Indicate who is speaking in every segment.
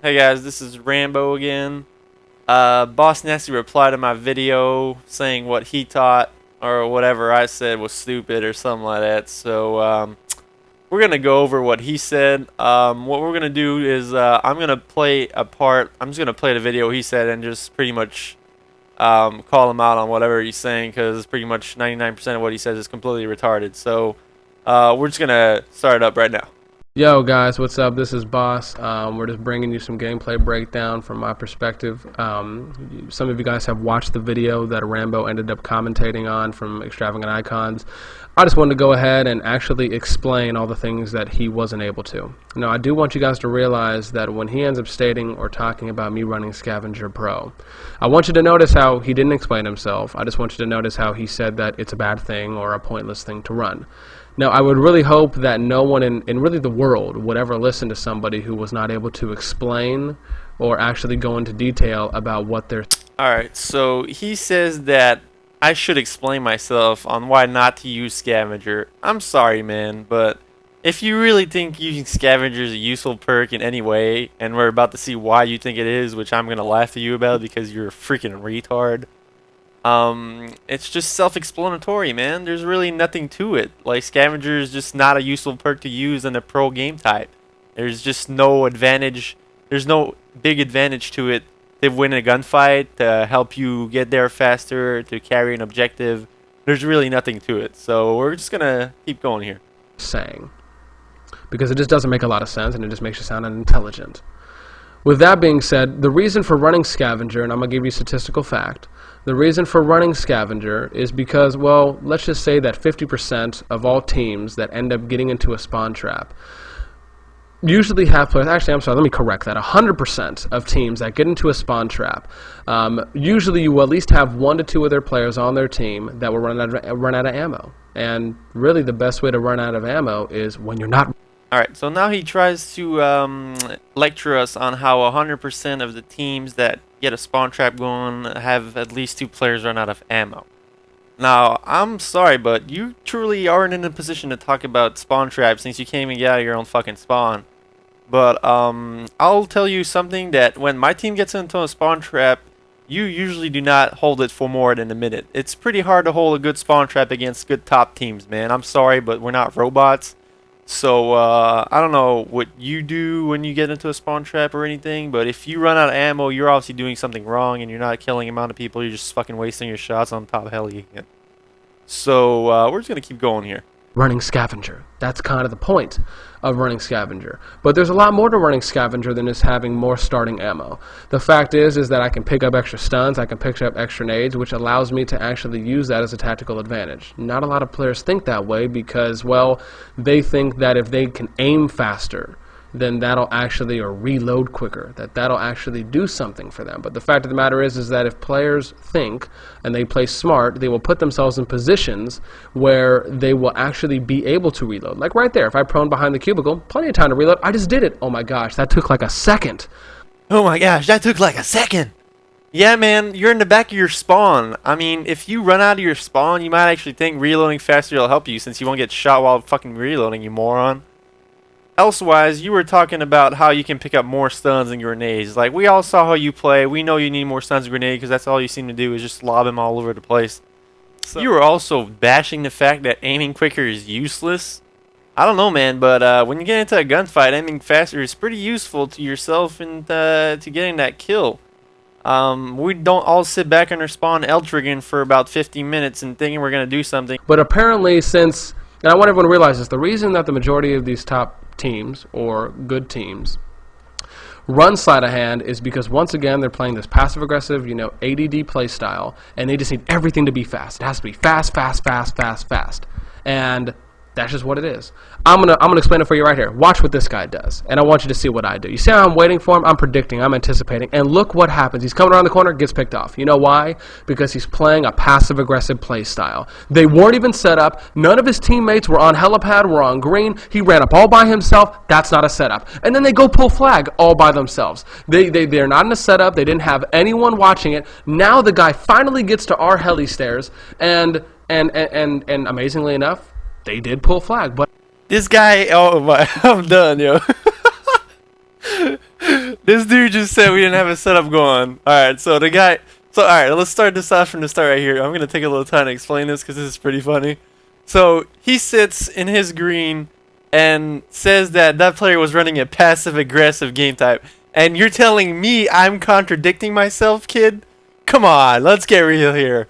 Speaker 1: Hey guys, this is Rambo again. Boss Nasty replied to my video saying what he thought or whatever I said was stupid or something like that. So we're gonna go over what he said. What we're gonna do is I'm gonna play a part. I'm just gonna play the video he said and just pretty much call him out on whatever he's saying because pretty much 99% of what he says is completely retarded. So we're just gonna start it up right now.
Speaker 2: Yo guys, what's up? This is Boss. We're just bringing you some gameplay breakdown from my perspective. Some of you guys have watched the video that Rambo ended up commentating on from Extravagant Icons. I just wanted to go ahead and actually explain all the things that he wasn't able to. Now, I do want you guys to realize that when he ends up stating or talking about me running Scavenger Pro, I want you to notice how he didn't explain himself. I just want you to notice how he said that it's a bad thing or a pointless thing to run. Now, I would really hope that no one in really the world would ever listen to somebody who was not able to explain or actually go into detail about what they're...
Speaker 1: Alright, so he says that I should explain myself on why not to use Scavenger. I'm sorry, man, but if you really think using Scavenger is a useful perk in any way, and we're about to see why you think it is, which I'm going to laugh at you about because you're a freaking retard, it's just self-explanatory, man. There's really nothing to it. Like, Scavenger is just not a useful perk to use in a pro game type. There's just no advantage. There's no big advantage to it to win a gunfight, to help you get there faster, to carry an objective. There's really nothing to it. So we're just gonna keep going here.
Speaker 2: saying. Because it just doesn't make a lot of sense and it just makes you sound unintelligent. With that being said, the reason for running Scavenger, and I'm going to give you a statistical fact, the reason for running Scavenger is because, well, let's just say that 50% of all teams that end up getting into a spawn trap usually have players, actually I'm sorry, let me correct that, 100% of teams that get into a spawn trap, usually you will at least have 1 to 2 of their players on their team that will run out of ammo. And really the best way to run out of ammo is when you're not...
Speaker 1: Alright, so now he tries to lecture us on how 100% of the teams that get a spawn trap going have at least 2 players run out of ammo. Now, I'm sorry, but you truly aren't in a position to talk about spawn traps since you can't even get out of your own fucking spawn. But I'll tell you something that when my team gets into a spawn trap, you usually do not hold it for more than a minute. It's pretty hard to hold a good spawn trap against good top teams, man. I'm sorry, but we're not robots. So, I don't know what you do when you get into a spawn trap or anything, but if you run out of ammo, you're obviously doing something wrong and you're not killing a amount of people, you're just fucking wasting your shots on top heli again. So, we're just gonna keep going here.
Speaker 2: running Scavenger. That's kind of the point of running Scavenger. But there's a lot more to running Scavenger than just having more starting ammo. The fact is that I can pick up extra stuns, I can pick up extra nades, which allows me to actually use that as a tactical advantage. Not a lot of players think that way because, well, they think that if they can aim faster, then that'll actually, or reload quicker, that'll actually do something for them. But the fact of the matter is that if players think and they play smart, they will put themselves in positions where they will actually be able to reload. Like right there, if I prone behind the cubicle, plenty of time to reload. I just did it. Oh my gosh, that took like a second.
Speaker 1: Oh my gosh, that took like a second. Yeah, man, you're in the back of your spawn. I mean, if you run out of your spawn, you might actually think reloading faster will help you since you won't get shot while fucking reloading, you moron. Elsewise, you were talking about how you can pick up more stuns and grenades. Like, we all saw how you play. We know you need more stuns and grenades because that's all you seem to do is just lob them all over the place. So you were also bashing the fact that aiming quicker is useless. I don't know, man, but when you get into a gunfight, aiming faster is pretty useful to yourself and to getting that kill. We don't all sit back on our spawn L-triggering for about 15 minutes and thinking we're going to do something.
Speaker 2: But apparently since, and I want everyone to realize this, the reason that the majority of these top teams or good teams run sleight of hand is because once again they're playing this passive aggressive, ADD play style, and they just need everything to be fast. It has to be fast, fast, fast, fast, fast. And that's just what it is. I'm gonna explain it for you right here. Watch what this guy does, and I want you to see what I do. You see how I'm waiting for him? I'm predicting, I'm anticipating, and look what happens. He's coming around the corner, gets picked off. You know why? Because he's playing a passive-aggressive play style. They weren't even set up. None of his teammates were on helipad, were on green. He ran up all by himself. That's not a setup. And then they go pull flag all by themselves. They're not in a setup. They didn't have anyone watching it. Now the guy finally gets to our heli stairs, and amazingly enough, they did pull flag, but
Speaker 1: This guy, oh my, I'm done, yo. This dude just said we didn't have a setup going. Alright, so the guy... So, alright, let's start this off from the start right here. I'm going to take a little time to explain this because this is pretty funny. So, he sits in his green and says that that player was running a passive-aggressive game type. And you're telling me I'm contradicting myself, kid? Come on, let's get real here.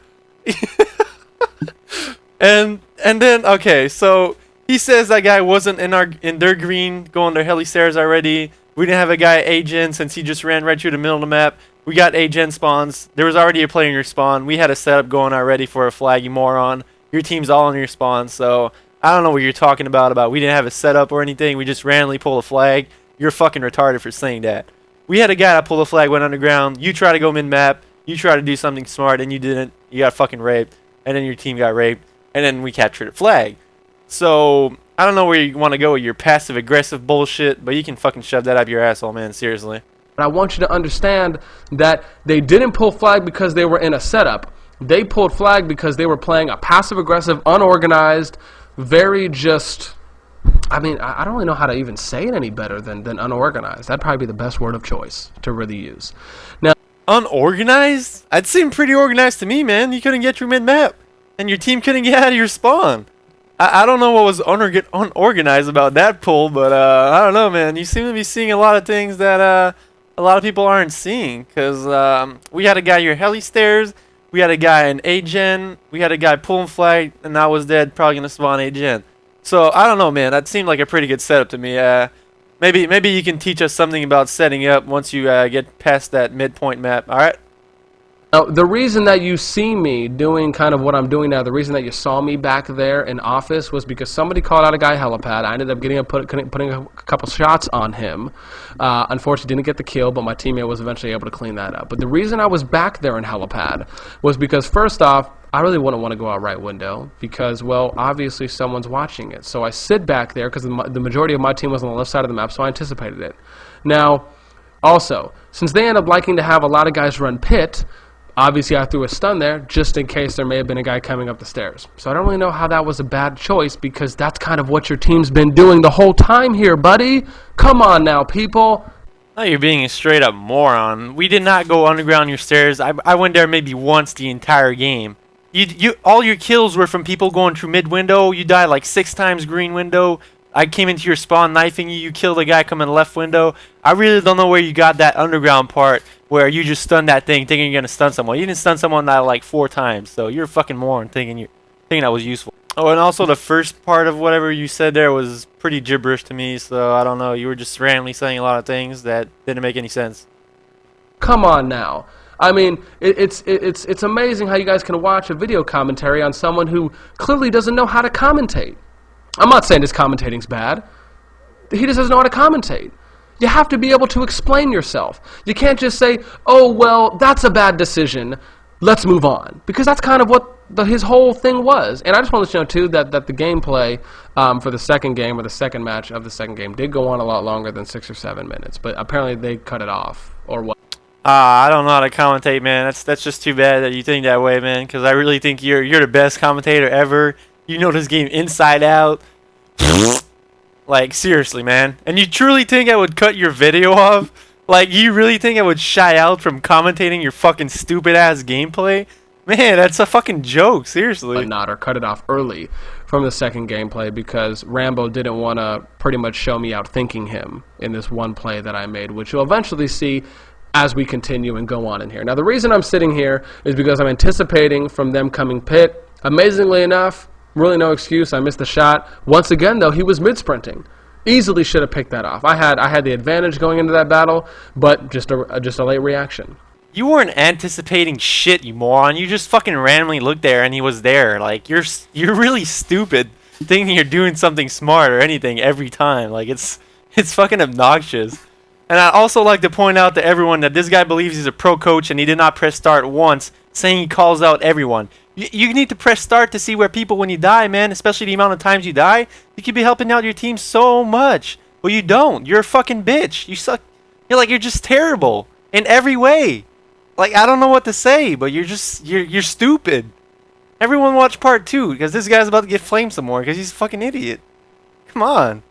Speaker 1: and then, okay, so he says that guy wasn't in their green going their heli stairs already. We didn't have a guy A-gen since he just ran right through the middle of the map. We got A-gen spawns. There was already a player in your spawn. We had a setup going already for a flag, you moron. Your team's all in your spawn, so I don't know what you're talking about we didn't have a setup or anything. We just randomly pull a flag. You're fucking retarded for saying that. We had a guy that pulled a flag, went underground. You try to go mid-map. You try to do something smart, and you didn't. You got fucking raped, and then your team got raped, and then we captured a flag. So, I don't know where you want to go with your passive-aggressive bullshit, but you can fucking shove that up your asshole, man, seriously.
Speaker 2: But I want you to understand that they didn't pull flag because they were in a setup. They pulled flag because they were playing a passive-aggressive, unorganized, very just... I mean, I don't really know how to even say it any better than unorganized. That'd probably be the best word of choice to really use. Now,
Speaker 1: unorganized? It seemed pretty organized to me, man. You couldn't get through mid-map, and your team couldn't get out of your spawn. I don't know what was unorganized about that pull, but I don't know, man. You seem to be seeing a lot of things that a lot of people aren't seeing. Because we had a guy your heli stairs, we had a guy in A-gen, we had a guy pulling flag, and I was dead, probably going to spawn A-gen. So, I don't know, man. That seemed like a pretty good setup to me. Maybe you can teach us something about setting up once you get past that midpoint map. All right?
Speaker 2: Now, the reason that you see me doing kind of what I'm doing now, the reason that you saw me back there in office was because somebody called out a guy helipad. I ended up putting a couple shots on him. Unfortunately, didn't get the kill, but my teammate was eventually able to clean that up. But the reason I was back there in helipad was because, first off, I really wouldn't want to go out right window because, well, obviously someone's watching it. So I sit back there because the majority of my team was on the left side of the map, so I anticipated it. Now, also, since they end up liking to have a lot of guys run pit, obviously I threw a stun there just in case there may have been a guy coming up the stairs. So I don't really know how that was a bad choice because that's kind of what your team's been doing the whole time here, buddy. Come on now, people.
Speaker 1: Oh, you're being a straight-up moron. We did not go underground your stairs. I went there maybe once the entire game. All your kills were from people going through mid window. You died like 6 times green window. I came into your spawn knifing you. You killed a guy coming left window. I really don't know where you got that underground part where you just stunned that thing thinking you're gonna stun someone. You didn't stun someone that like 4 times. So you're a fucking moron thinking that was useful. Oh, and also the first part of whatever you said there was pretty gibberish to me. So I don't know. You were just randomly saying a lot of things that didn't make any sense.
Speaker 2: Come on now. I mean, it's amazing how you guys can watch a video commentary on someone who clearly doesn't know how to commentate. I'm not saying his commentating's bad. He just doesn't know how to commentate. You have to be able to explain yourself. You can't just say, oh, well, that's a bad decision. Let's move on. Because that's kind of what his whole thing was. And I just want to let you know, too, that the gameplay for the second game or the second match of the second game did go on a lot longer than 6 or 7 minutes. But apparently they cut it off or what.
Speaker 1: I don't know how to commentate, man. That's just too bad that you think that way, man. Because I really think you're the best commentator ever. You know this game inside out. Like, seriously, man. And you truly think I would cut your video off? Like, you really think I would shy out from commentating your fucking stupid-ass gameplay? Man, that's a fucking joke, seriously.
Speaker 2: But not, or cut it off early from the second gameplay because Rambo didn't want to pretty much show me out thinking him in this one play that I made, which you'll eventually see as we continue and go on in here. Now, the reason I'm sitting here is because I'm anticipating from them coming pit. Amazingly enough, really no excuse. I missed the shot. Once again, though, he was mid-sprinting. Easily should have picked that off. I had the advantage going into that battle, but just a late reaction.
Speaker 1: You weren't anticipating shit, you moron. You just fucking randomly looked there and he was there. Like, you're really stupid thinking you're doing something smart or anything every time. Like, it's fucking obnoxious. And I also like to point out to everyone that this guy believes he's a pro coach and he did not press start once, saying he calls out everyone. You need to press start to see where people when you die, man, especially the amount of times you die. You could be helping out your team so much. But you don't. You're a fucking bitch. You suck. You're just terrible in every way. Like, I don't know what to say, but you're stupid. Everyone watch part 2 because this guy's about to get flamed some more because he's a fucking idiot. Come on.